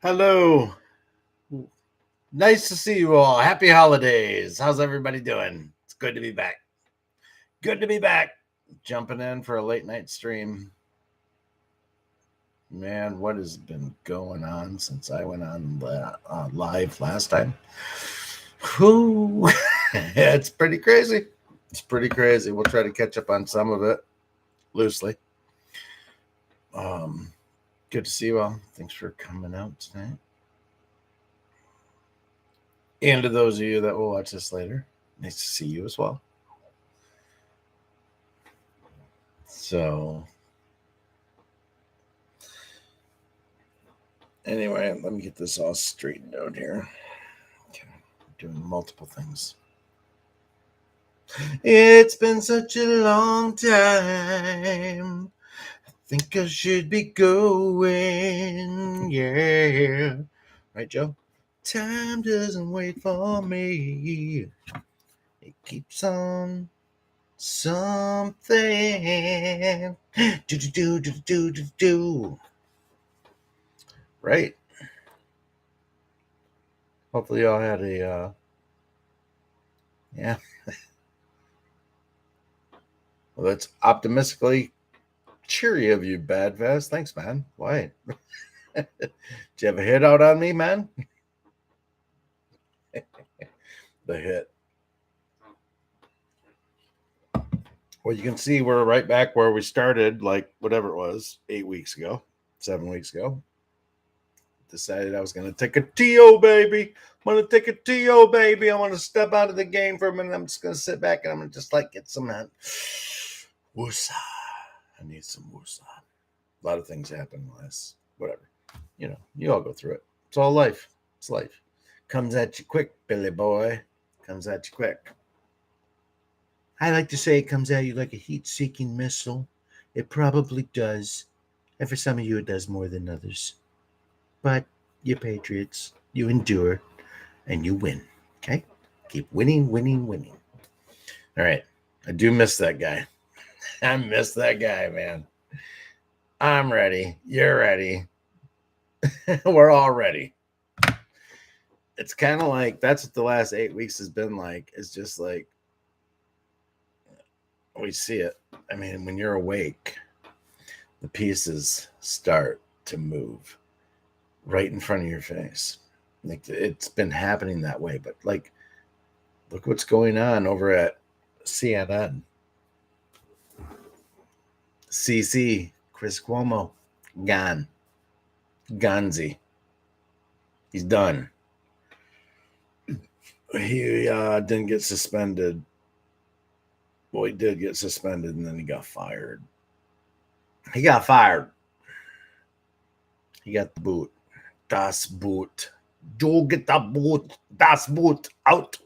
Hello. Nice to see you all. Happy holidays. How's everybody doing? It's good to be back. Good to be back. Jumping in for a late night stream. Man, what has been going on since I went on live last time? Whew. It's pretty crazy. It's pretty crazy. We'll try to catch up on some of it loosely. Um, Good to see you all. Thanks for coming out tonight. And to those of you that will watch this later, nice to see you as well. So, anyway, let me get this all straightened out here. Okay, doing multiple things. It's been such a long time. I think I should be going. Yeah. Right, Joe? Time doesn't wait for me. It keeps on something. Do. Right. Hopefully y'all had a yeah. Well, that's optimistically cheery of you, Bad Fast. Thanks, man. Why? Did you have a hit out on me, man? The hit. Well, you can see we're right back where we started, like whatever it was, 8 weeks ago, 7 weeks ago. Decided I was going to take a TO, baby. I'm going to take a TO, baby. I want to step out of the game for a minute. I'm just going to sit back and I'm going to just like get some woosah. I need some woosah. A lot of things happen last, whatever. You know, you all go through it. It's all life. It's life. Comes at you quick, Billy boy. Comes at you quick. I like to say it comes at you like a heat seeking missile. It probably does. And for some of you, it does more than others. But you patriots, you endure and you win. Okay? Keep winning, winning, winning. All right. I do miss that guy. I miss that guy, man. I'm ready. You're ready. We're all ready. It's kind of like that's what the last 8 weeks has been like. It's just like we see it. I mean, when you're awake, the pieces start to move right in front of your face. Like it's been happening that way, but like, look what's going on over at CNN. CC, Chris Cuomo, gone. Gonzi. He's done. He didn't get suspended. Well, he did get suspended and then he got fired. He got fired. He got the boot. Das Boot. You get the boot. Das Boot. Out.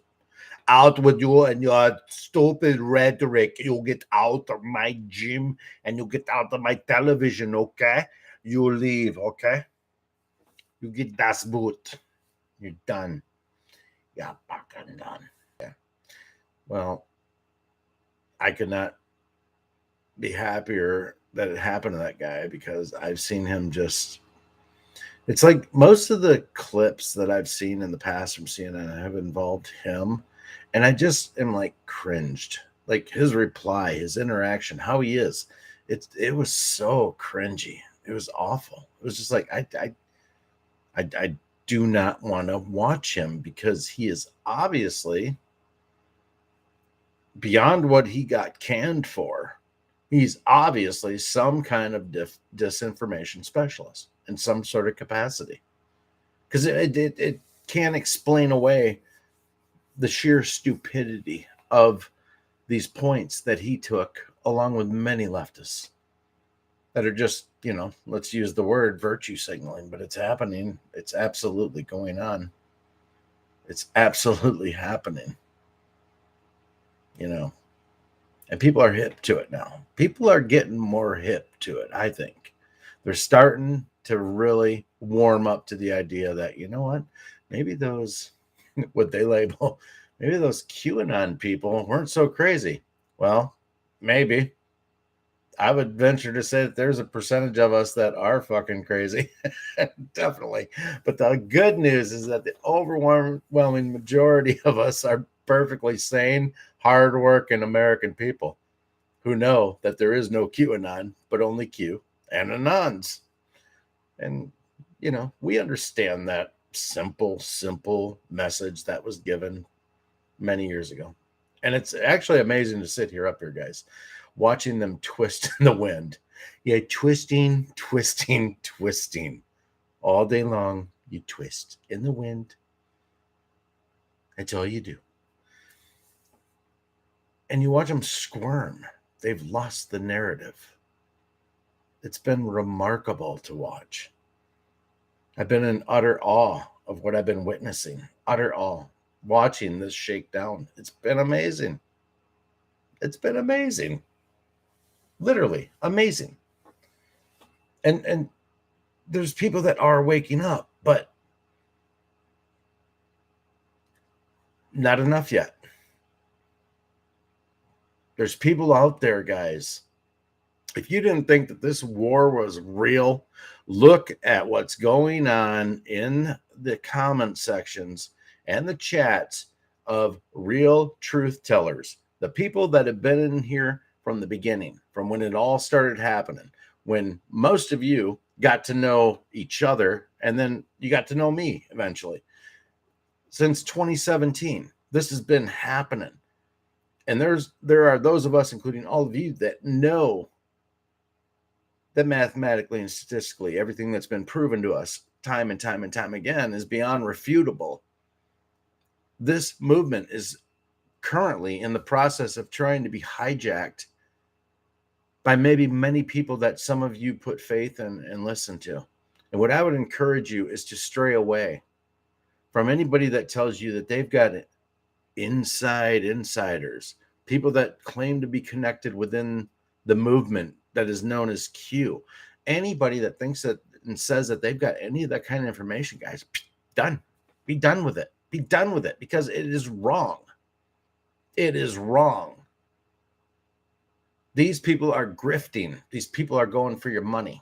Out with you and your stupid rhetoric. You get out of my gym and you get out of my television, okay? You leave, okay? You get Das Boot. You're done. You're fucking done. Yeah. Well, I could not be happier that it happened to that guy because I've seen him just. It's like most of the clips that I've seen in the past from CNN have involved him, and I just am like cringed. Like his reply, his interaction, how he is. It was so cringy. It was awful. It was just like I do not want to watch him because he is obviously beyond what he got canned for. He's obviously some kind of disinformation specialist in some sort of capacity because it can't explain away the sheer stupidity of these points that he took along with many leftists that are just, let's use the word virtue signaling, but it's happening. It's absolutely going on. It's absolutely happening. And people are hip to it now. People are getting more hip to it, I think. They're starting to really warm up to the idea that, you know what, maybe those, what they label, maybe those QAnon people weren't so crazy. Well, maybe. I would venture to say that there's a percentage of us that are fucking crazy. Definitely. But the good news is that the overwhelming majority of us are perfectly sane, hardworking American people who know that there is no QAnon, but only Q and Anons. And, we understand that simple message that was given many years ago. And it's actually amazing to sit here up here, guys, watching them twist in the wind. Yeah, twisting all day long. You twist in the wind. That's all you do. And you watch them squirm. They've lost the narrative. It's been remarkable to watch. I've been in utter awe of what I've been witnessing. Utter awe. Watching this shake down. It's been amazing. It's been amazing. Literally amazing. And there's people that are waking up, but not enough yet. There's people out there, guys. If you didn't think that this war was real, look at what's going on in the comment sections and the chats of real truth tellers, the people that have been in here from the beginning, from when it all started happening, when most of you got to know each other, and then you got to know me eventually. Since 2017, this has been happening. And there are those of us, including all of you, that know that mathematically and statistically, everything that's been proven to us time and time and time again is beyond refutable. This movement is currently in the process of trying to be hijacked by maybe many people that some of you put faith in and listen to. And what I would encourage you is to stray away from anybody that tells you that they've got insiders, people that claim to be connected within the movement that is known as Q. Anybody that thinks that and says that they've got any of that kind of information, guys, done. Be done with it. Be done with it, because it is wrong. It is wrong. These people are grifting. These people are going for your money.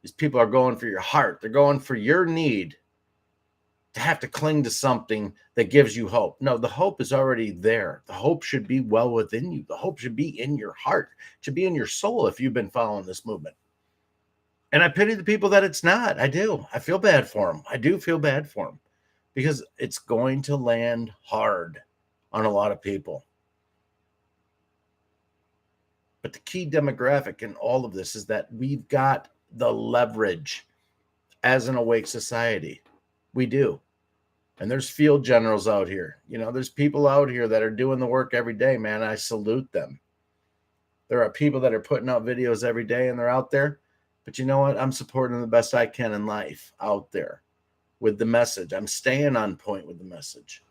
These people are going for your heart. They're going for your need to have to cling to something that gives you hope. No, the hope is already there. The hope should be well within you. The hope should be in your heart. It should be in your soul if you've been following this movement. And I pity the people that it's not. I do. I feel bad for them. I do feel bad for them, because it's going to land hard on a lot of people. But the key demographic in all of this is that we've got the leverage as an awake society. We do. And there's field generals out here. There's people out here that are doing the work every day, man. I salute them. There are people that are putting out videos every day, and they're out there. But you know what? I'm supporting the best I can in life out there with the message. I'm staying on point with the message.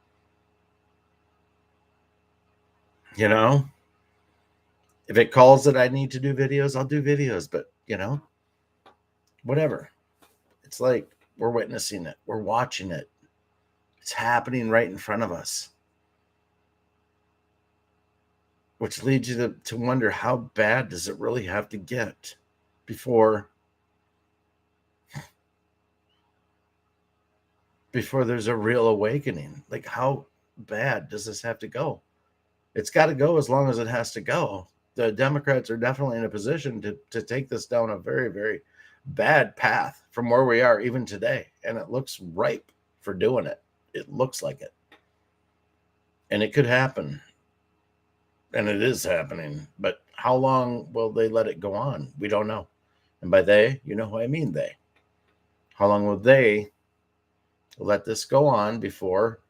If it calls that I need to do videos, I'll do videos. But, whatever. It's like we're witnessing it. We're watching it. It's happening right in front of us. Which leads you to wonder, how bad does it really have to get before there's a real awakening? Like, how bad does this have to go? It's got to go as long as it has to go. The Democrats are definitely in a position to take this down a very, very bad path from where we are even today. And it looks ripe for doing it. It looks like it. And it could happen. And it is happening. But how long will they let it go on? We don't know. And by they, you know who I mean, they. How long will they let this go on before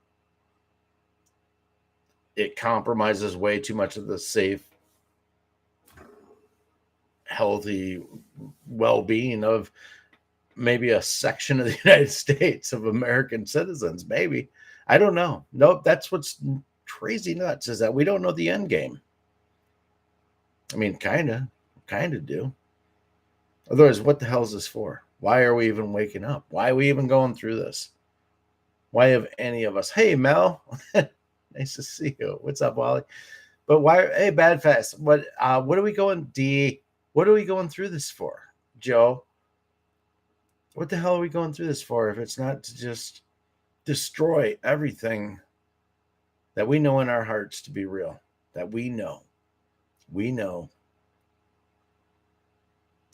it compromises way too much of the safe, healthy well-being of maybe a section of the United States of American citizens? Maybe. I don't know. Nope. That's what's crazy nuts, is that we don't know the end game. I mean, kind of do. Otherwise, what the hell is this for? Why are we even waking up? Why are we even going through this? Why have any of us? Hey, Mel. Nice to see you. What's up, Wally? But why? Hey, Bad Fast. What are we going? D. What are we going through this for, Joe? What the hell are we going through this for if it's not to just destroy everything that we know in our hearts to be real? That we know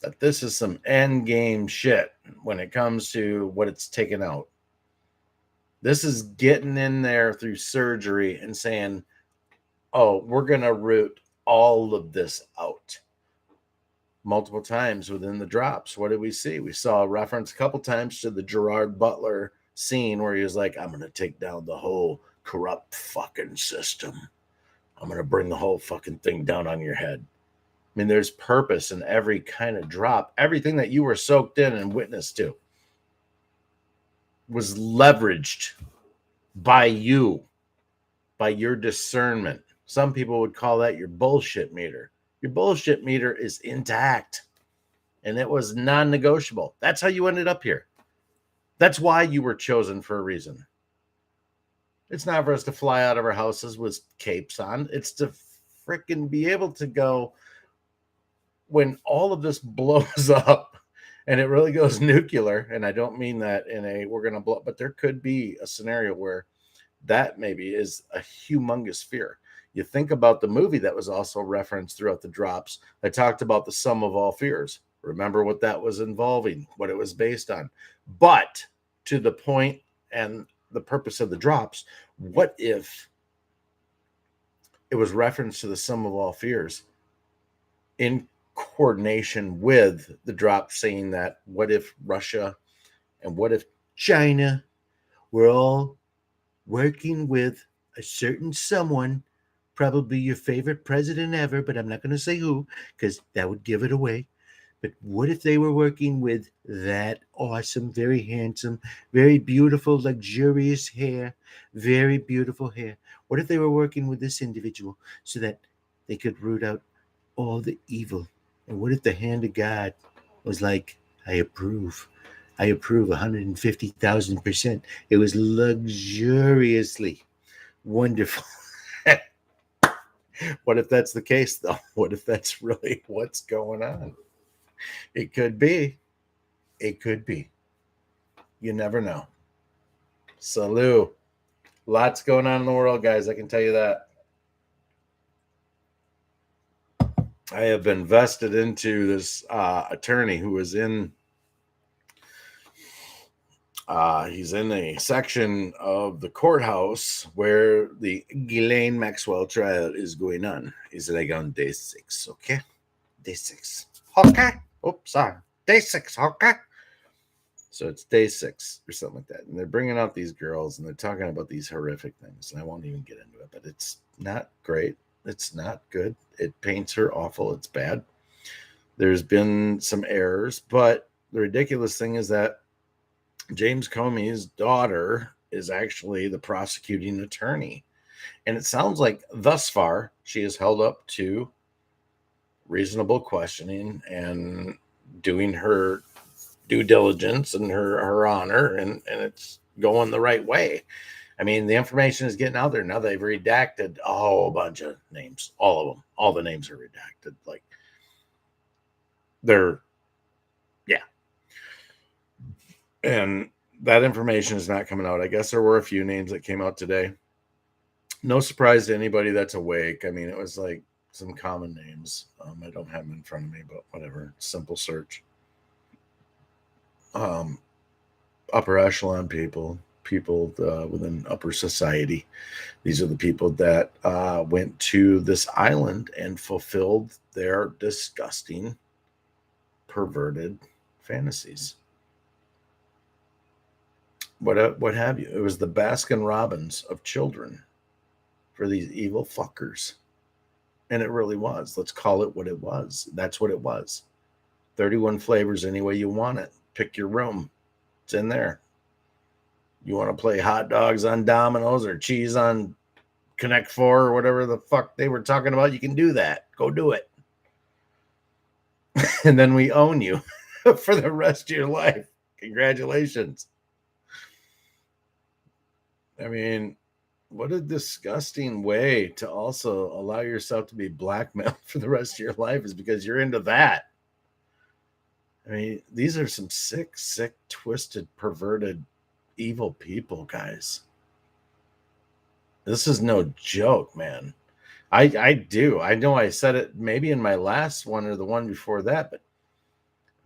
that this is some end game shit when it comes to what it's taken out. This is getting in there through surgery and saying, oh, we're going to root all of this out. Multiple times within the drops, what did we see? We saw a reference a couple times to the Gerard Butler scene where he was like, I'm going to take down the whole corrupt fucking system. I'm going to bring the whole fucking thing down on your head. I mean, there's purpose in every kind of drop. Everything that you were soaked in and witnessed to was leveraged by you, by your discernment. Some people would call that your bullshit meter. Your bullshit meter is intact, and it was non-negotiable. That's how you ended up here. That's why you were chosen for a reason. It's not for us to fly out of our houses with capes on. It's to freaking be able to go when all of this blows up and it really goes nuclear. And I don't mean that in a we're going to blow, but there could be a scenario where that maybe is a humongous fear. You think about the movie that was also referenced throughout the drops that talked about the sum of all fears. Remember what that was involving, what it was based on. But to the point and the purpose of the drops, what if it was reference to the sum of all fears in coordination with the drop saying that what if Russia and what if China were all working with a certain someone, probably your favorite president ever, but I'm not going to say who because that would give it away. But what if they were working with that awesome, very handsome, very beautiful, luxurious hair, very beautiful hair? What if they were working with this individual so that they could root out all the evil? And what if the hand of God was like, I approve. I approve 150,000%. It was luxuriously wonderful. What if that's the case, though? What if that's really what's going on? It could be. It could be. You never know. Salute. Lots going on in the world, guys. I can tell you that. I have been vested into this attorney who is in. He's in a section of the courthouse where the Ghislaine Maxwell trial is going on. He's like on day 6, okay? Day 6. Okay. Oops, sorry. Day 6, okay? So it's day 6 or something like that. And they're bringing out these girls and they're talking about these horrific things. And I won't even get into it, but it's not great. It's not good. It paints her awful. It's bad. There's been some errors, but the ridiculous thing is that James Comey's daughter is actually the prosecuting attorney. And it sounds like thus far she is held up to reasonable questioning and doing her due diligence and her honor, and it's going the right way. I mean, the information is getting out there. Now they've redacted a whole bunch of names. All of them. All the names are redacted. Like, they're, yeah. And that information is not coming out. I guess there were a few names that came out today. No surprise to anybody that's awake. I mean, it was like some common names. I don't have them in front of me, but whatever. Simple search. Upper echelon people within upper society. These are the people that went to this island and fulfilled their disgusting, perverted fantasies. What have you? It was the Baskin Robbins of children for these evil fuckers. And it really was. Let's call it what it was. That's what it was. 31 flavors any way you want it. Pick your room. It's in there. You want to play hot dogs on Domino's or cheese on Connect 4 or whatever the fuck they were talking about, you can do that. Go do it. And then we own you for the rest of your life. Congratulations. I mean, What a disgusting way to also allow yourself to be blackmailed for the rest of your life is because you're into that. I mean, these are some sick, twisted, perverted, evil people, guys. This is no joke, man. I do. I know I said it maybe in my last one or the one before that, but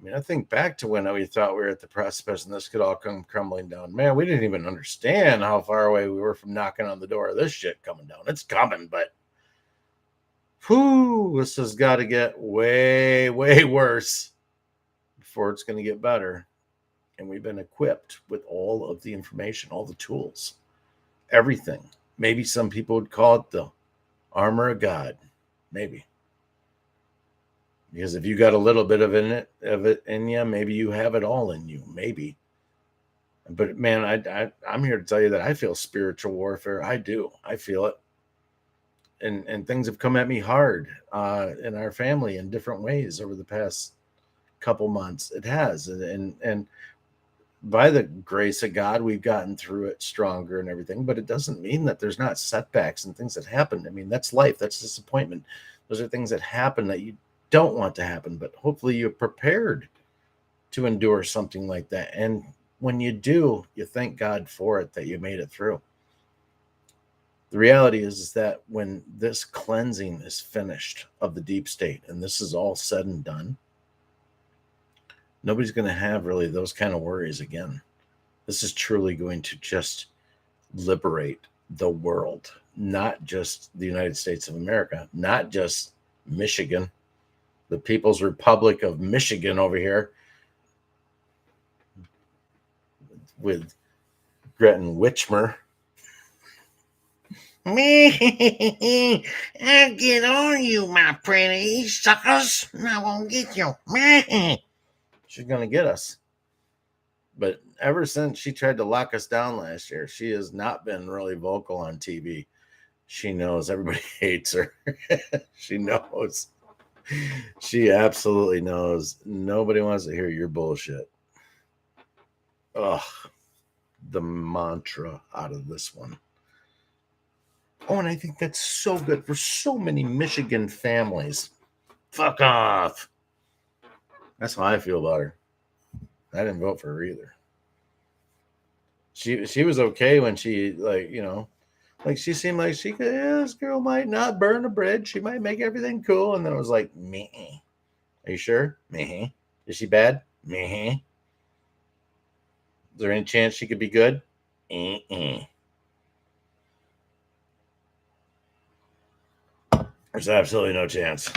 I mean, I think back to when we thought we were at the precipice and this could all come crumbling down. Man, we didn't even understand how far away we were from knocking on the door of this shit coming down. It's coming, but whew, this has got to get way, way worse before it's going to get better. And we've been equipped with all of the information, all the tools, everything. Maybe some people would call it the armor of God. Maybe. Because if you got a little bit of it in you, maybe you have it all in you. Maybe. But man, I'm here to tell you that I feel spiritual warfare. I do. I feel it. And things have come at me hard in our family in different ways over the past couple months. It has. And by the grace of God, we've gotten through it stronger and everything, but it doesn't mean that there's not setbacks and things that happen. I mean, that's life, that's disappointment. Those are things that happen that you don't want to happen, but hopefully you're prepared to endure something like that. And when you do, you thank God for it that you made it through. The reality is that when this cleansing is finished of the deep state and this is all said and done, nobody's going to have really those kind of worries again. This is truly going to just liberate the world, not just the United States of America, not just Michigan, the People's Republic of Michigan over here with Gretchen Whitmer. Me, I'll get on you, my pretty suckers. I won't get you. Me. She's going to get us. But ever since she tried to lock us down last year, she has not been really vocal on TV. She knows everybody hates her. She knows. She absolutely knows. Nobody wants to hear your bullshit. Ugh. The mantra out of this one. Oh, and I think that's so good for so many Michigan families. Fuck off. That's how I feel about her. I didn't vote for her either. She was okay when she like she seemed like she could. Yeah, this girl might not burn a bridge. She might make everything cool. And then it was like, meh. Are you sure? Meh. Is she bad? Meh. Is there any chance she could be good? There's absolutely no chance.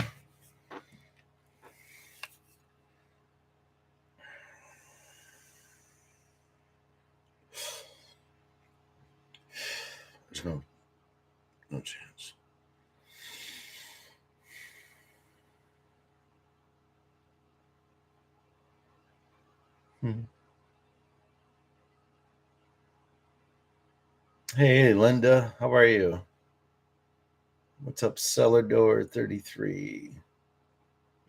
There's no chance. Hey, Linda, how are you? What's up, Cellar Door 33?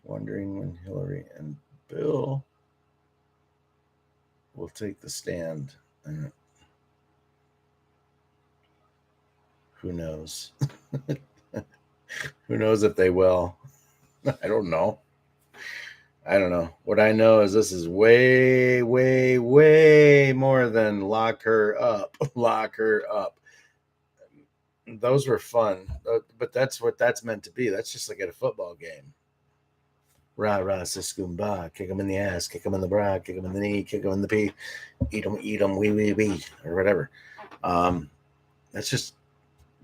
Wondering when Hillary and Bill will take the stand. Who knows? Who knows if they will? I don't know. What I know is this is way, way, way more than lock her up. Lock her up. Those were fun, but that's what that's meant to be. That's just like at a football game. Rah, rah, siskumba. Kick them in the ass, kick them in the bra, kick them in the knee, kick them in the pee. Eat them, wee, wee, wee, or whatever. That's just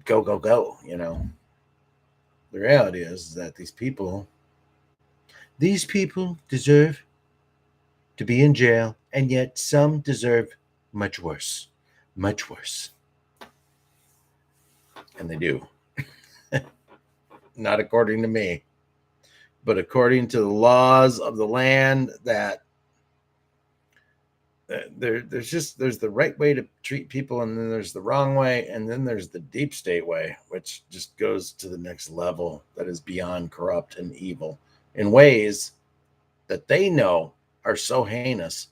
go, go, go, The reality is that these people deserve to be in jail, and yet some deserve much worse. Much worse. And they do. Not according to me, but according to the laws of the land that there's the right way to treat people, and then there's the wrong way, and then there's the deep state way, which just goes to the next level that is beyond corrupt and evil in ways that they know are so heinous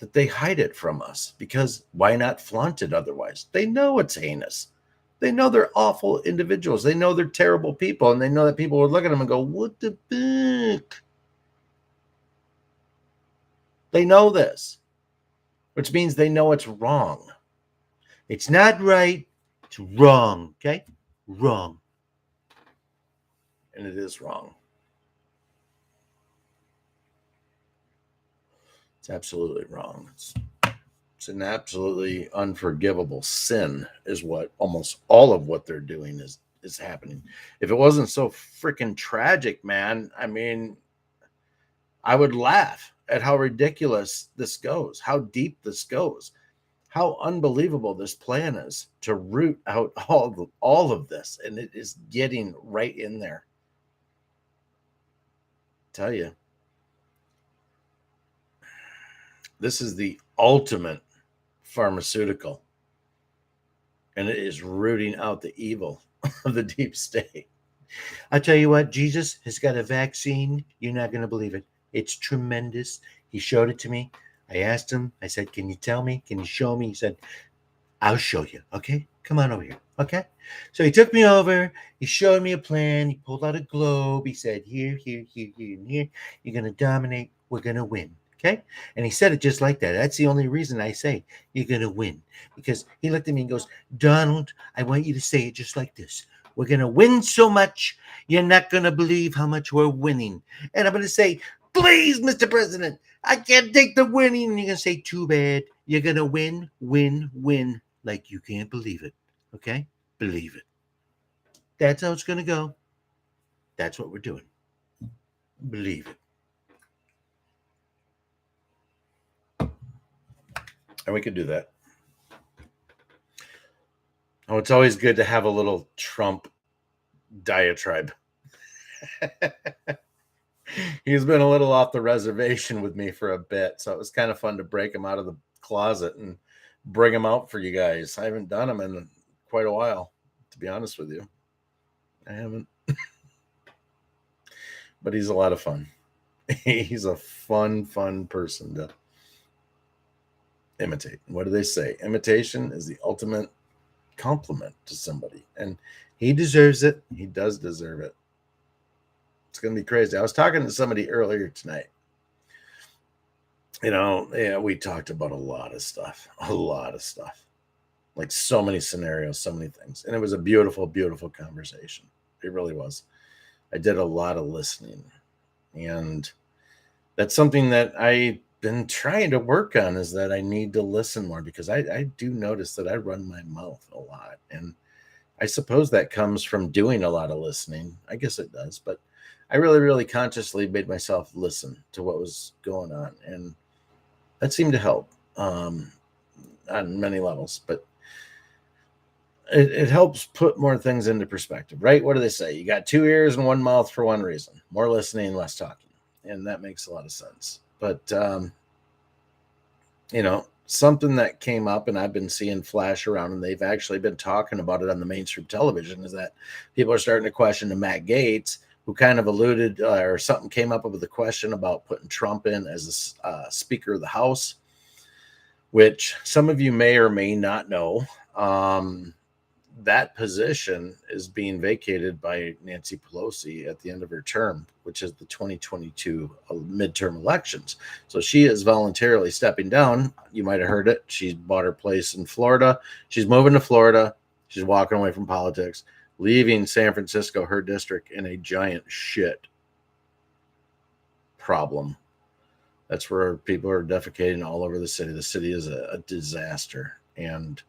that they hide it from us, because why not flaunt it otherwise? They know it's heinous. They know they're awful individuals. They know they're terrible people, and they know that people would look at them and go, what the fuck? They know this, which means they know it's wrong. It's not right. It's wrong. Okay? Wrong. And it is wrong. It's absolutely wrong. It's an absolutely unforgivable sin, is what almost all of what they're doing is happening. If it wasn't so freaking tragic, man, I mean, I would laugh at how ridiculous this goes, how deep this goes, how unbelievable this plan is to root out all of this, and it is getting right in there. Tell you, this is the ultimate pharmaceutical, and it is rooting out the evil of the deep state. I tell you what, Jesus has got a vaccine. You're not going to believe it. It's tremendous. He showed it to me. I asked him, I said, can you tell me? Can you show me? He said, I'll show you. Okay. Come on over here. Okay. So he took me over. He showed me a plan. He pulled out a globe. He said, here, here, here, here, and here. You're going to dominate. We're going to win. Okay. And he said it just like that. That's the only reason I say you're going to win. Because he looked at me and goes, Donald, I want you to say it just like this. We're going to win so much, you're not going to believe how much we're winning. And I'm going to say, please, Mr. President, I can't take the winning. And you're going to say, too bad. You're going to win, win, win, like you can't believe it. Okay? Believe it. That's how it's going to go. That's what we're doing. Believe it. And we could do that. Oh, it's always good to have a little Trump diatribe. He's been a little off the reservation with me for a bit, so it was kind of fun to break him out of the closet and bring him out for you guys. I haven't done him in quite a while, to be honest with you. I haven't. But he's a lot of fun. He's a fun person to imitate. What do they say? Imitation is the ultimate compliment to somebody, and he deserves it. He does deserve it. It's going to be crazy. I was talking to somebody earlier tonight. Yeah, we talked about a lot of stuff, like so many scenarios, so many things. And it was a beautiful, beautiful conversation. It really was. I did a lot of listening, and that's something that I've been trying to work on, is that I need to listen more, because I do notice that I run my mouth a lot. And I suppose that comes from doing a lot of listening. I guess it does, but I really, really consciously made myself listen to what was going on. And that seemed to help on many levels, but it helps put more things into perspective, right? What do they say? You got 2 ears and 1 mouth for one reason: more listening, less talking. And that makes a lot of sense. But, something that came up and I've been seeing flash around, and they've actually been talking about it on the mainstream television, is that people are starting to question to Matt Gaetz, who kind of alluded, or something came up with the question about putting Trump in as a Speaker of the House, which some of you may or may not know. That position is being vacated by Nancy Pelosi at the end of her term, which is the 2022 midterm elections. So she is voluntarily stepping down. You might have heard it. She's bought her place in Florida. She's moving to Florida. She's walking away from politics, leaving San Francisco, her district, in a giant shit problem. That's where people are defecating all over the city. The city is a disaster. And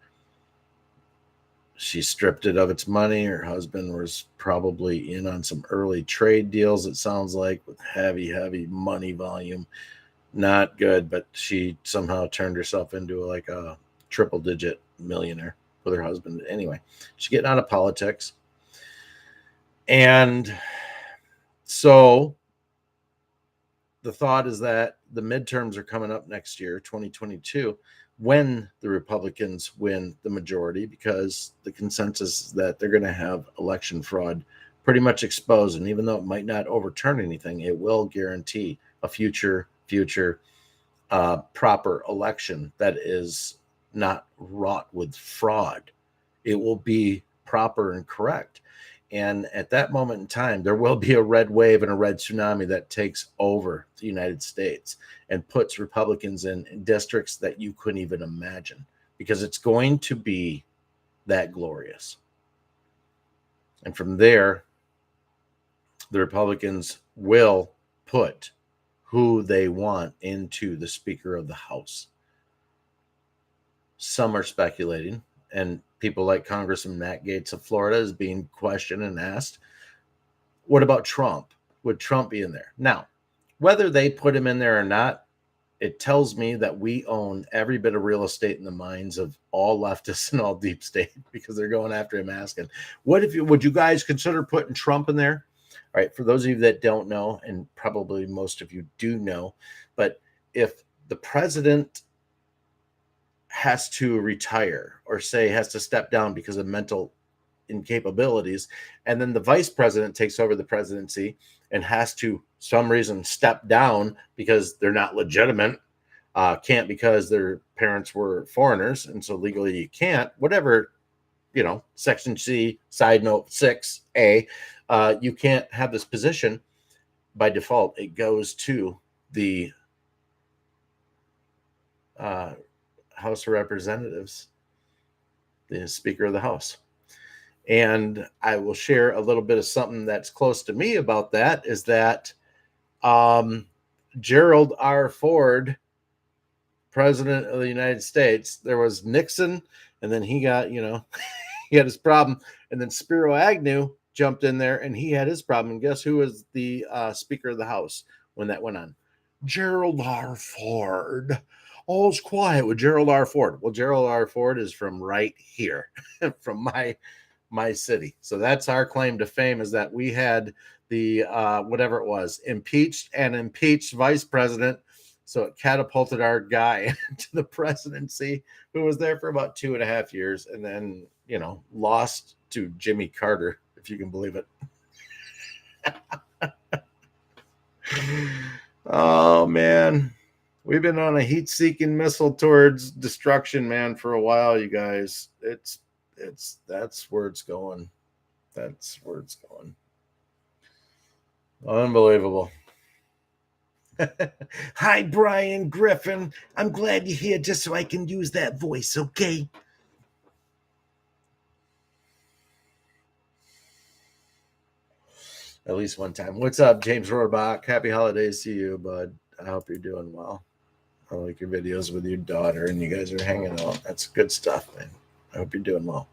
she stripped it of its money. Her husband was probably in on some early trade deals, it sounds like, with heavy money volume. Not good, but she somehow turned herself into like a triple-digit millionaire with her husband. Anyway, she's getting out of politics. And so the thought is that the midterms are coming up next year, 2022, when the Republicans win the majority, because the consensus is that they're going to have election fraud pretty much exposed. And even though it might not overturn anything, it will guarantee a future proper election that is not wrought with fraud. It will be proper and correct. And at that moment in time, there will be a red wave and a red tsunami that takes over the United States and puts Republicans in districts that you couldn't even imagine, because it's going to be that glorious. And from there, the Republicans will put who they want into the Speaker of the House. Some are speculating, and people like Congressman Matt Gaetz of Florida is being questioned and asked, what about Trump? Would Trump be in there? Now, whether they put him in there or not, it tells me that we own every bit of real estate in the minds of all leftists and all deep state, because they're going after him asking, would you guys consider putting Trump in there? All right, for those of you that don't know, and probably most of you do know, but if the president has to retire, or say has to step down because of mental incapabilities, and then the vice president takes over the presidency and has to some reason step down because they're not legitimate, can't because their parents were foreigners, and so legally you can't, whatever, Section C, side note 6A, you can't have this position. By default, it goes to the House of Representatives, the Speaker of the House. And I will share a little bit of something that's close to me about that, is that Gerald R. Ford, President of the United States, there was Nixon, and then he got, he had his problem. And then Spiro Agnew jumped in there, and he had his problem. And guess who was the Speaker of the House when that went on? Gerald R. Ford. All's quiet with Gerald R. Ford. Well, Gerald R. Ford is from right here, from my city. So that's our claim to fame, is that we had the whatever it was, impeached vice president. So it catapulted our guy to the presidency, who was there for about 2.5 years, and then lost to Jimmy Carter, if you can believe it. Oh man, we've been on a heat-seeking missile towards destruction, man, for a while, you guys. That's where it's going. That's where it's going. Unbelievable. Hi, Brian Griffin. I'm glad you're here just so I can use that voice, okay? At least one time. What's up, James Rohrbach? Happy holidays to you, bud. I hope you're doing well. I like your videos with your daughter, and you guys are hanging out. That's good stuff, man. I hope you're doing well.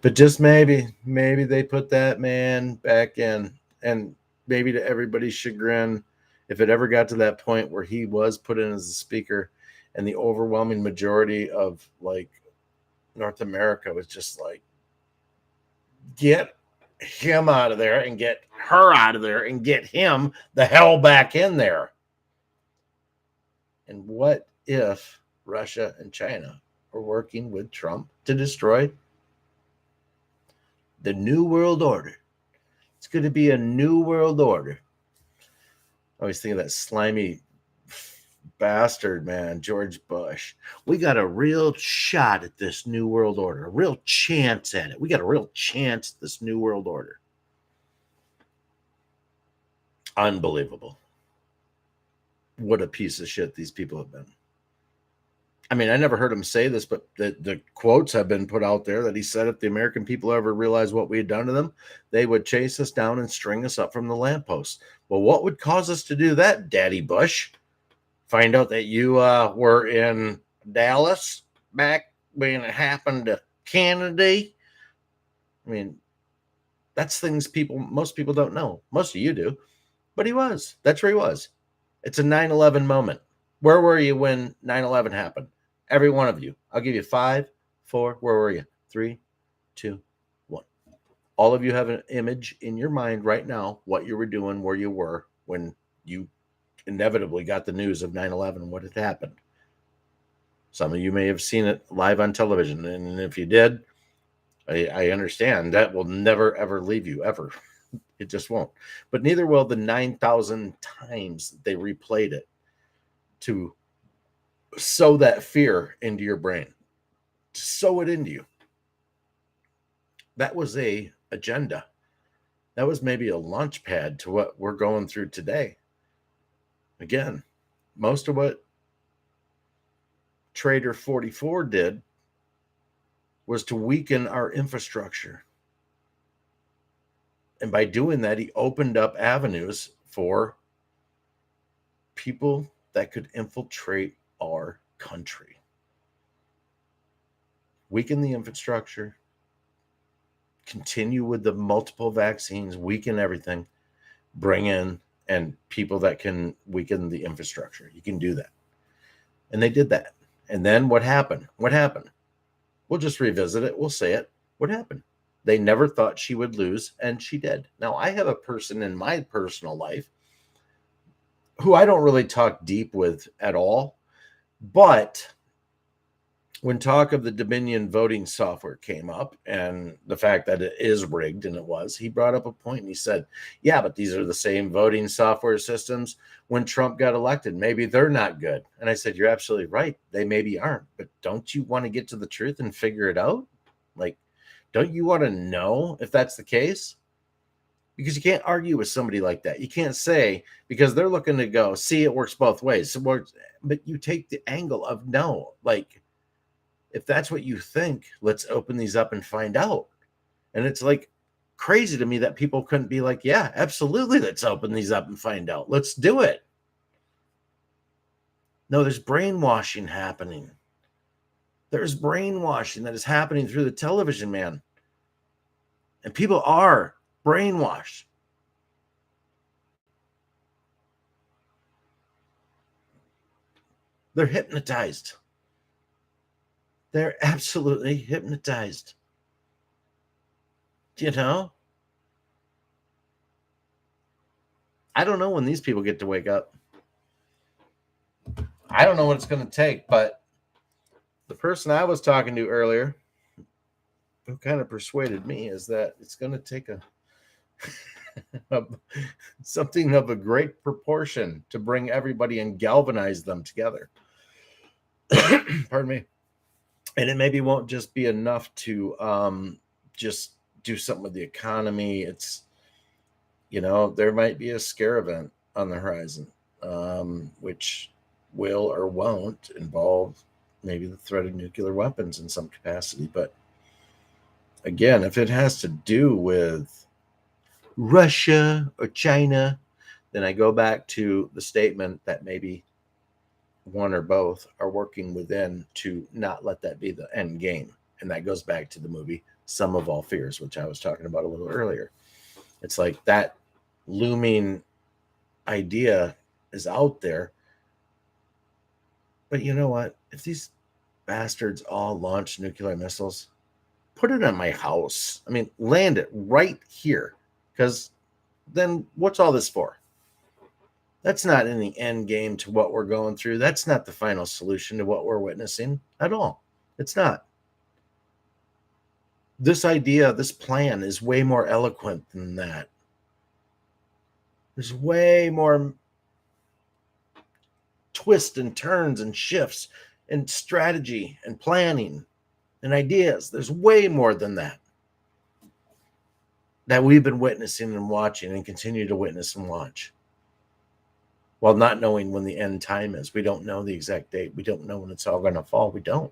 But just maybe they put that man back in, and maybe to everybody's chagrin, if it ever got to that point where he was put in as a speaker, and the overwhelming majority of like North America was just like, get him out of there and get her out of there and get him the hell back in there. And what if Russia and China are working with Trump to destroy the New World Order? It's going to be a New World Order. I always think of that slimy bastard, man, George Bush. We got a real shot at this New World Order, a real chance at it. We got a real chance at this New World Order. Unbelievable. What a piece of shit these people have been. I mean, I never heard him say this, but the quotes have been put out there that he said if the American people ever realized what we had done to them, they would chase us down and string us up from the lampposts. Well, what would cause us to do that, Daddy Bush? Find out that you were in Dallas back when it happened to Kennedy? I mean, that's things most people don't know. Most of you do. But he was. That's where he was. It's a 9/11 moment. Where were you when 9/11 happened? Every one of you. I'll give you 5, 4. Where were you? 3, 2, 1. All of you have an image in your mind right now what you were doing, where you were when you inevitably got the news of 9/11, what had happened. Some of you may have seen it live on television, and if you did, I understand that will never ever leave you ever. It just won't. But neither will the 9,000 times they replayed it to sow that fear into your brain, to sow it into you. That was a agenda. That was maybe a launch pad to what we're going through today. Again, most of what Trader 44 did was to weaken our infrastructure. And by doing that, he opened up avenues for people that could infiltrate our country. Weaken the infrastructure, continue with the multiple vaccines, weaken everything, bring in and people that can weaken the infrastructure. You can do that. And they did that. And then what happened? What happened? We'll just revisit it. We'll say it. What happened? They never thought she would lose, and she did. Now, I have a person in my personal life who I don't really talk deep with at all, but when talk of the Dominion voting software came up and the fact that it is rigged, and it was, he brought up a point and he said, yeah, but these are the same voting software systems when Trump got elected. Maybe they're not good. And I said, you're absolutely right. They maybe aren't, but don't you want to get to the truth and figure it out? Like, don't you want to know if that's the case? Because you can't argue with somebody like that. You can't say, because they're looking to go, see, it works both ways. But you take the angle of no, like, if that's what you think, let's open these up and find out. And it's like crazy to me that people couldn't be like, yeah, absolutely, let's open these up and find out. Let's do it. No, there's brainwashing happening. There's brainwashing that is happening through the television, man. And people are brainwashed. They're hypnotized. They're absolutely hypnotized. You know? I don't know when these people get to wake up. I don't know what it's going to take, but the person I was talking to earlier who kind of persuaded me is that it's going to take something of a great proportion to bring everybody and galvanize them together. Pardon me. And it maybe won't just be enough to just do something with the economy. It's, there might be a scare event on the horizon, which will or won't involve maybe the threat of nuclear weapons in some capacity. But again, if it has to do with Russia or China, then I go back to the statement that maybe one or both are working within to not let that be the end game. And that goes back to the movie Sum of All Fears, which I was talking about a little earlier. It's like that looming idea is out there. But you know what? If these bastards all launch nuclear missiles, put it on my house. I mean, land it right here. Because then what's all this for? That's not in the end game to what we're going through. That's not the final solution to what we're witnessing at all. It's not. This idea, this plan is way more eloquent than that. There's way more twists and turns and shifts and strategy and planning and ideas. There's way more than that we've been witnessing and watching and continue to witness and watch. While not knowing when the end time is. We don't know the exact date. We don't know when it's all going to fall. We don't.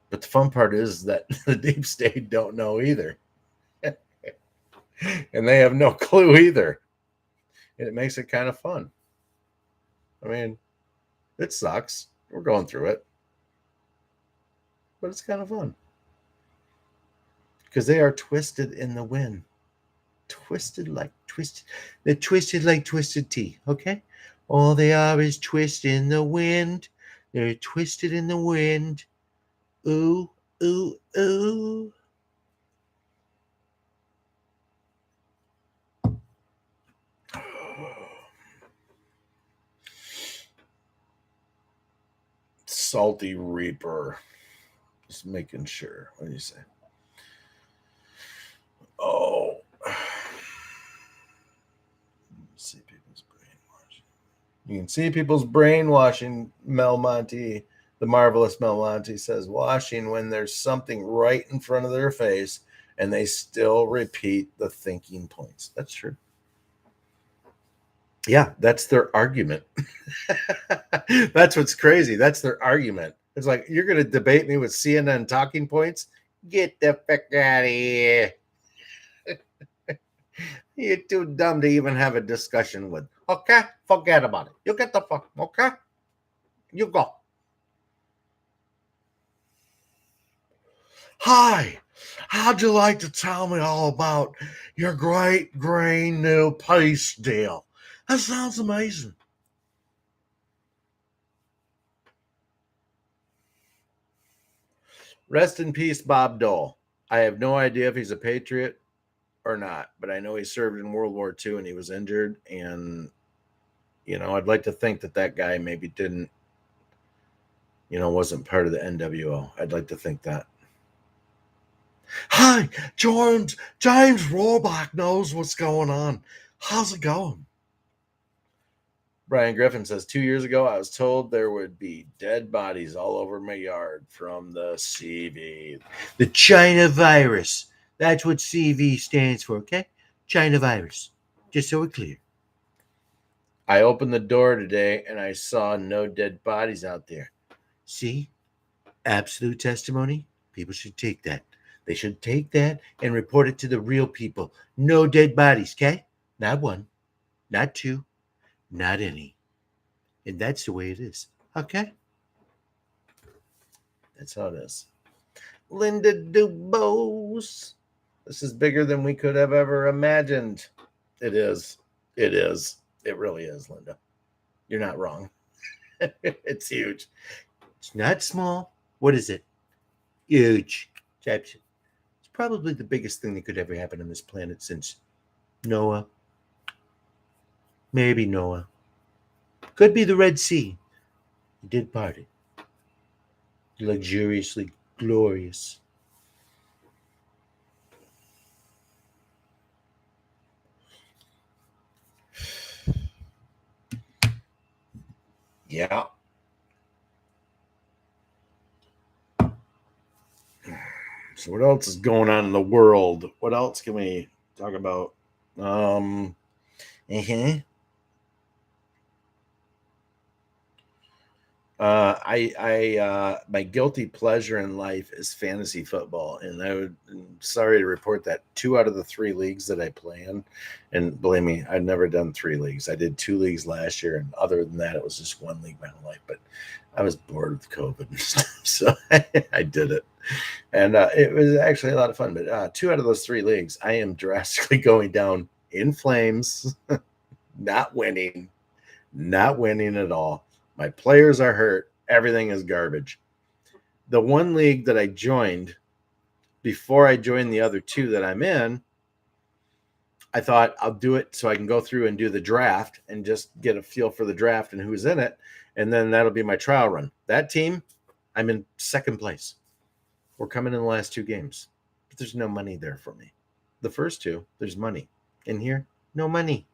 But the fun part is that the deep state don't know either. And they have no clue either. And it makes it kind of fun. I mean, it sucks. We're going through it. But it's kind of fun. Because they are twisted in the wind. They're twisted like twisted tea, okay? All they are is twist in the wind. They're twisted in the wind. Ooh, ooh, ooh. Salty Reaper. Just making sure. What do you say? Oh. See people's brainwashing. You can see people's brainwashing. Mel Monte, the marvelous Mel Monte, says washing when there's something right in front of their face and they still repeat the thinking points. That's true. Yeah, that's their argument. That's what's crazy. That's their argument. It's like, you're going to debate me with CNN talking points? Get the fuck out of here. You're too dumb to even have a discussion with. Okay? Forget about it. You get the fuck. Okay? You go. Hi. How'd you like to tell me all about your great green new peace deal? That sounds amazing. Rest in peace, Bob Dole. I have no idea if he's a patriot or not, but I know he served in World War II and he was injured. And, I'd like to think that guy maybe didn't, wasn't part of the NWO. I'd like to think that. Hi, James Rohrbach knows what's going on. How's it going? Brian Griffin says 2 years ago, I was told there would be dead bodies all over my yard from the CV. The China virus. That's what CV stands for, okay? China virus. Just so we're clear. I opened the door today and I saw no dead bodies out there. See? Absolute testimony. People should take that. They should take that and report it to the real people. No dead bodies, okay? Not one, not two, not any. And that's the way it is. Okay? That's how it is. Linda Dubose. This is bigger than we could have ever imagined. It is. It is. It really is, Linda. You're not wrong. It's huge. It's not small. What is it? Huge. It's probably the biggest thing that could ever happen on this planet since Noah. Maybe Noah. Could be the Red Sea. He did part it. Luxuriously glorious. Yeah. So what else is going on in the world? What else can we talk about? My guilty pleasure in life is fantasy football, and I'm sorry to report that 2 out of the 3 leagues that I play in, and believe me, I've never done 3 leagues. I did 2 leagues last year, and other than that, it was just 1 league my whole life. But I was bored with COVID and stuff, so I did it, and it was actually a lot of fun. But 2 out of those 3 leagues, I am drastically going down in flames, not winning at all. My players are hurt. Everything is garbage. The one league that I joined before I joined the other 2 that I'm in, I thought I'll do it so I can go through and do the draft and just get a feel for the draft and who's in it. And then that'll be my trial run. That team, I'm in 2nd place. We're coming in the last 2 games, but there's no money there for me. The first 2, there's money. In here, no money,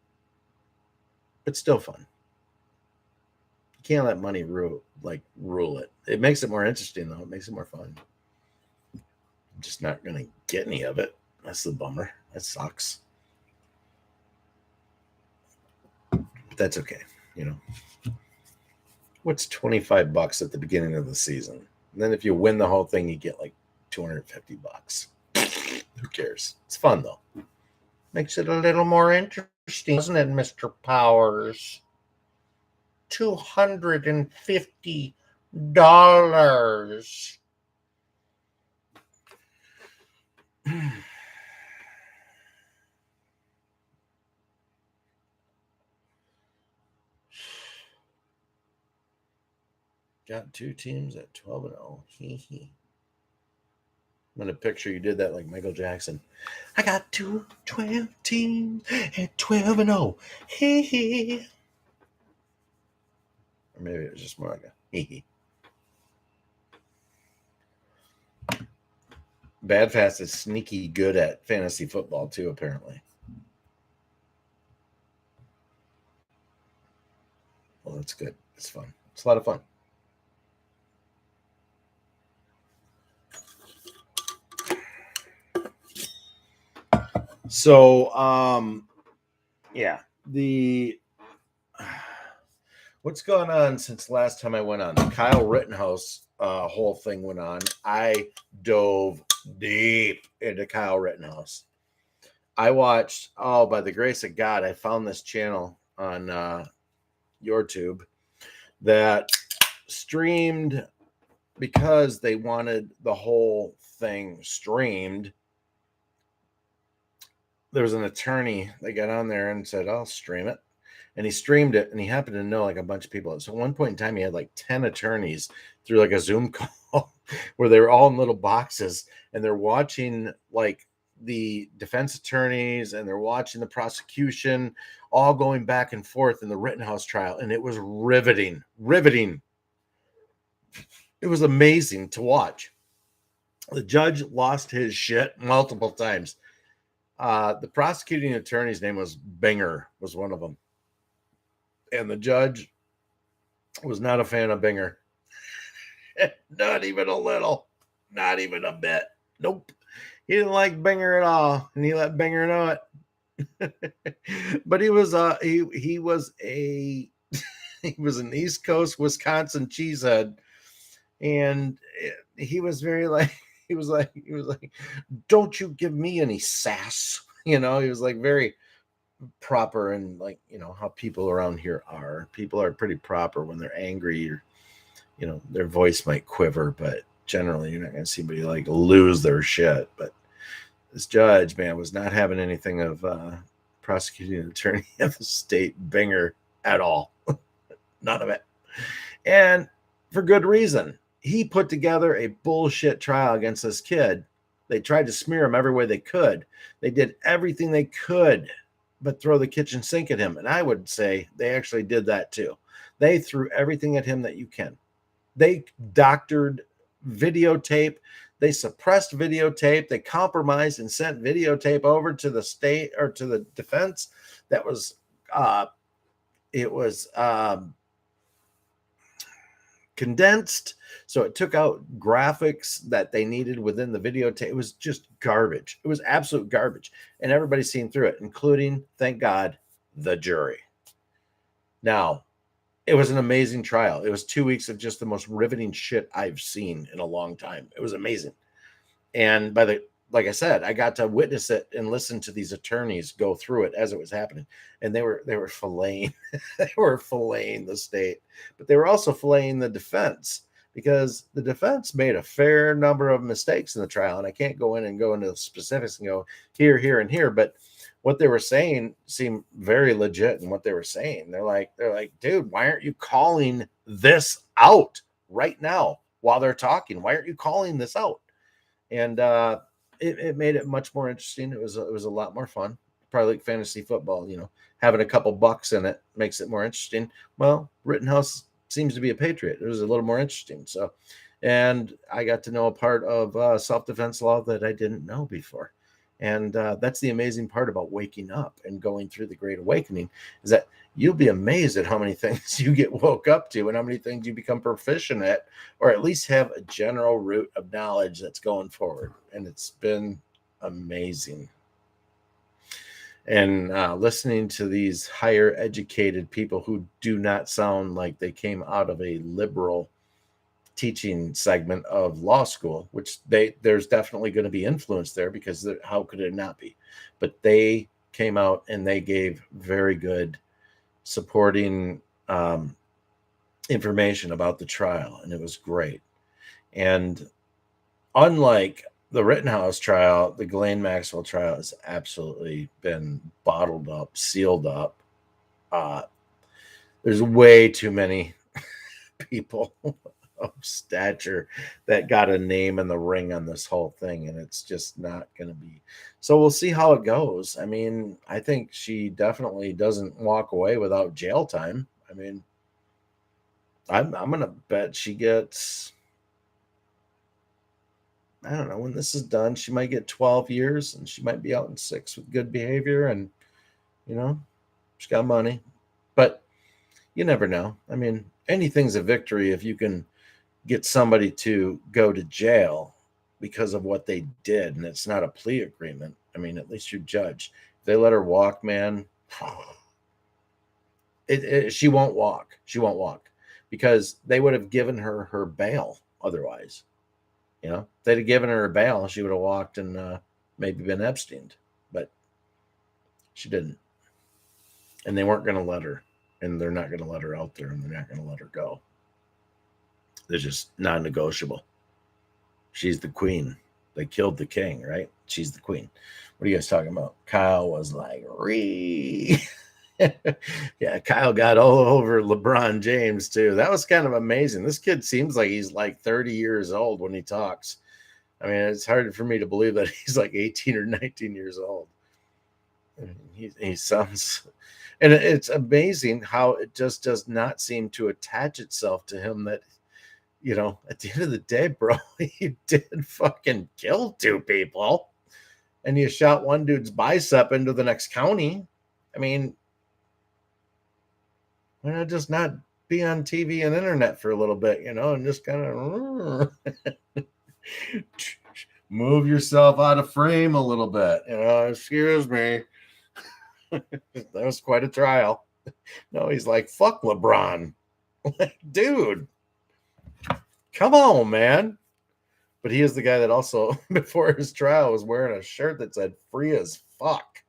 but still fun. Can't let money rule it. It makes it more interesting though. It makes it more fun. I'm just not gonna get any of it. That's the bummer. That sucks. But that's okay. What's $25 at the beginning of the season? And then if you win the whole thing, you get like $250. Who cares? It's fun though. Makes it a little more interesting, doesn't it, Mr. Powers? $250. Got 2 teams at 12-0. I'm gonna picture you did that like Michael Jackson. I got 12 teams at 12-0. Or maybe it was just more like a hee. Bad Fast is sneaky good at fantasy football too, apparently. Well, that's good. It's fun. It's a lot of fun. So, yeah, the what's going on since last time I went on? The Kyle Rittenhouse whole thing went on. I dove deep into Kyle Rittenhouse. I watched, oh, by the grace of God, I found this channel on YouTube that streamed because they wanted the whole thing streamed. There was an attorney that got on there and said, I'll stream it. And he streamed it, and he happened to know like a bunch of people. So at one point in time, he had like 10 attorneys through like a Zoom call where they were all in little boxes, and they're watching like the defense attorneys and they're watching the prosecution all going back and forth in the Rittenhouse trial. And it was riveting. It was amazing to watch. The judge lost his shit multiple times. The prosecuting attorney's name was Binger, was one of them. And the judge was not a fan of Binger. Not even a little. Not even a bit. Nope. He didn't like Binger at all. And he let Binger know it. But he was he was a he was an East Coast Wisconsin cheesehead. And he was very like he was like, don't you give me any sass. He was like very proper, and like, how people around here are. People are pretty proper when they're angry, or their voice might quiver, but generally you're not going to see anybody like lose their shit. But this judge, man, was not having anything of prosecuting attorney of the state Binger at all. None of it. And for good reason. He put together a bullshit trial against this kid. They tried to smear him every way they could. They did everything they could but throw the kitchen sink at him. And I would say they actually did that too. They threw everything at him that you can. They doctored videotape. They suppressed videotape. They compromised and sent videotape over to the state or to the defense. That was, condensed. So it took out graphics that they needed within the videotape. It was just garbage. It was absolute garbage. And everybody's seen through it, including, thank God, the jury. Now, it was an amazing trial. It was 2 weeks of just the most riveting shit I've seen in a long time. It was amazing. And like I said, I got to witness it and listen to these attorneys go through it as it was happening. And they were filleting, they were filleting the state, but they were also filleting the defense, because the defense made a fair number of mistakes in the trial. And I can't go into the specifics and go here, and here, but what they were saying seemed very legit. And what they were saying, they're like, dude, why aren't you calling this out right now while they're talking? Why aren't you calling this out? And it made it much more interesting. It was a lot more fun. Probably like fantasy football, having a couple bucks in it makes it more interesting. Well, Rittenhouse seems to be a patriot. It was a little more interesting. So, and I got to know a part of self-defense law that I didn't know before. And that's the amazing part about waking up and going through the Great Awakening, is that you'll be amazed at how many things you get woke up to and how many things you become proficient at, or at least have a general root of knowledge that's going forward. And it's been amazing. And listening to these higher educated people who do not sound like they came out of a liberal teaching segment of law school, which there's definitely going to be influence there, because how could it not be? But they came out and they gave very good supporting information about the trial, and it was great. And unlike the Rittenhouse trial, the Ghislaine Maxwell trial has absolutely been bottled up, sealed up. There's way too many people of stature that got a name in the ring on this whole thing, and it's just not going to be. So we'll see how it goes. I mean, I think she definitely doesn't walk away without jail time. I mean, I'm going to bet she gets, I don't know, when this is done, she might get 12 years and she might be out in 6 with good behavior, and you know, she's got money. But you never know. I mean, anything's a victory if you can get somebody to go to jail because of what they did and it's not a plea agreement. I mean, at least you judge. If they let her walk, man, she won't walk. She won't walk because they would have given her her bail otherwise. You know, if they'd have given her a bail, she would have walked and maybe been Epsteined, but she didn't. And they weren't going to let her, and they're not going to let her out there, and they're not going to let her go. They're just non-negotiable. She's the queen. They killed the king, right? She's the queen. What are you guys talking about? Kyle was like, "Ree." Yeah, Kyle got all over LeBron James too. That was kind of amazing. This kid seems like he's like 30 years old when he talks. I mean, it's hard for me to believe that he's like 18 or 19 years old. He sounds, and it's amazing how it just does not seem to attach itself to him that, you know, at the end of the day, bro, you did fucking kill 2 people and you shot one dude's bicep into the next county. I mean, why not just not be on TV and internet for a little bit, you know, and just kind of move yourself out of frame a little bit, you know, excuse me. That was quite a trial. No, he's like, fuck LeBron. Like, dude, come on, man. But he is the guy that also, before his trial, was wearing a shirt that said free as fuck.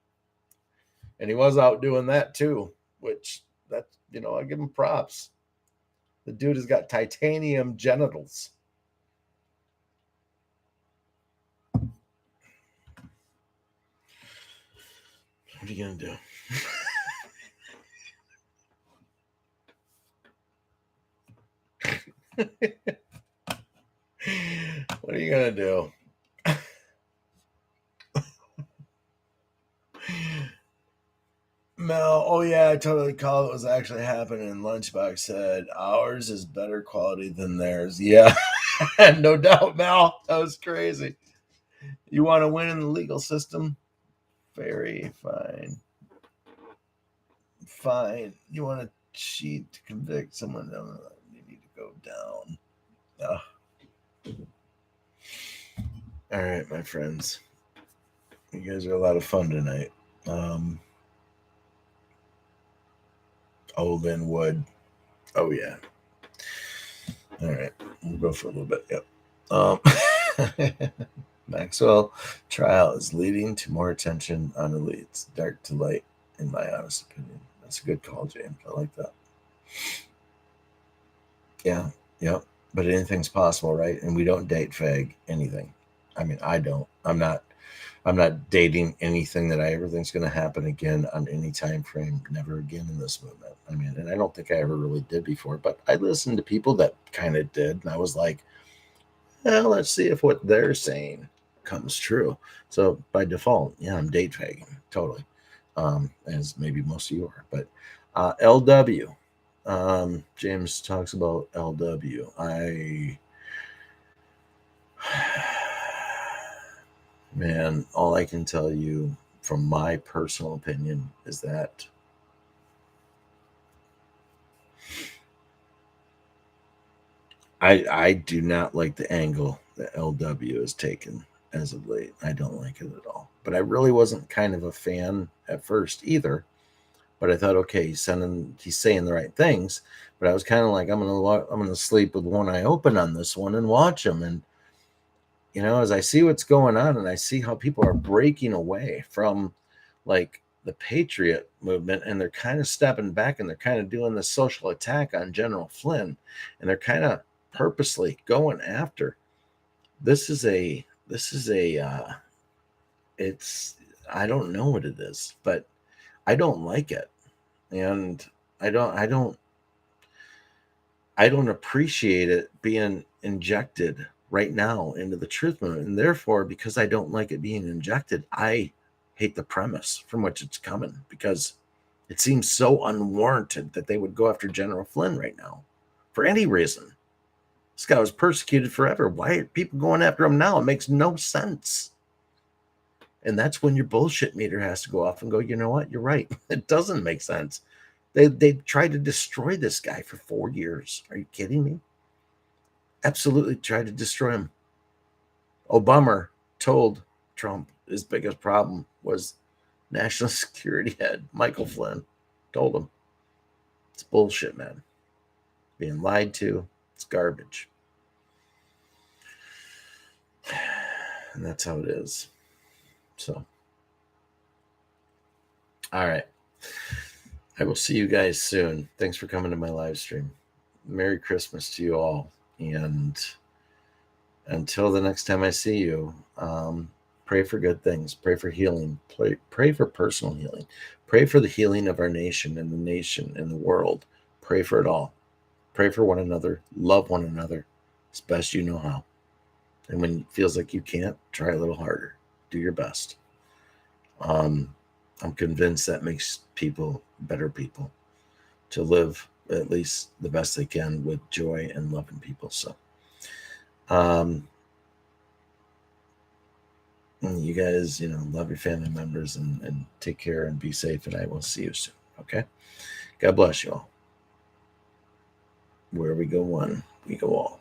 And he was out doing that too, which that's, you know, I give him props. The dude has got titanium genitals. What are you going to do? What are you going to do? Mel, oh yeah, I totally called it was actually happening. And Lunchbox said ours is better quality than theirs. Yeah, no doubt, Mel. That was crazy. You want to win in the legal system? Very fine. Fine. You want to cheat to convict someone? No, you need to go down. All right, my friends. You guys are a lot of fun tonight. Olin Wood. Oh yeah. All right, we'll go for a little bit. Yep. Maxwell trial is leading to more attention on elites. Dark to light, in my honest opinion. That's a good call, James. I like that. Yeah. Yep. But anything's possible, right? And we don't date fag anything. I mean, I don't. I'm not dating anything that I ever think's going to happen again on any time frame. Never again in this movement. I mean, and I don't think I ever really did before. But I listened to people that kind of did, and I was like, well, let's see if what they're saying comes true. So by default, yeah, I'm date fagging totally, as maybe most of you are. But LW, James talks about LW. Man, all I can tell you from my personal opinion is that I do not like the angle that LW has taken as of late. I don't like it at all. But I really wasn't kind of a fan at first either. But I thought, okay, he's saying the right things. But I was kind of like, I'm gonna sleep with one eye open on this one and watch him. And you know, as I see what's going on and I see how people are breaking away from like the patriot movement and they're kind of stepping back and they're kind of doing the social attack on General Flynn and they're kind of purposely going after this is a it's I don't know what it is, but I don't like it. And I don't I don't I don't appreciate it being injected right now into the truth movement. And therefore, because I don't like it being injected, I hate the premise from which it's coming because it seems so unwarranted that they would go after General Flynn right now for any reason. This guy was persecuted forever. Why are people going after him now? It makes no sense. And that's when your bullshit meter has to go off and go, you know what? You're right. It doesn't make sense. They tried to destroy this guy for 4 years. Are you kidding me? Absolutely tried to destroy him. Obama told Trump his biggest problem was national security head Michael Flynn. Told him. It's bullshit, man. Being lied to. It's garbage. And that's how it is. So, all right. I will see you guys soon. Thanks for coming to my live stream. Merry Christmas to you all. And until the next time I see you, pray for good things. Pray for healing. Pray for personal healing. Pray for the healing of our nation and the world. Pray for it all. Pray for one another. Love one another as best you know how. And when it feels like you can't, try a little harder. Do your best. I'm convinced that makes people better people to live at least the best they can with joy and loving people. So, you guys, love your family members and take care and be safe. And I will see you soon. Okay. God bless you all. Where we go one, we go all.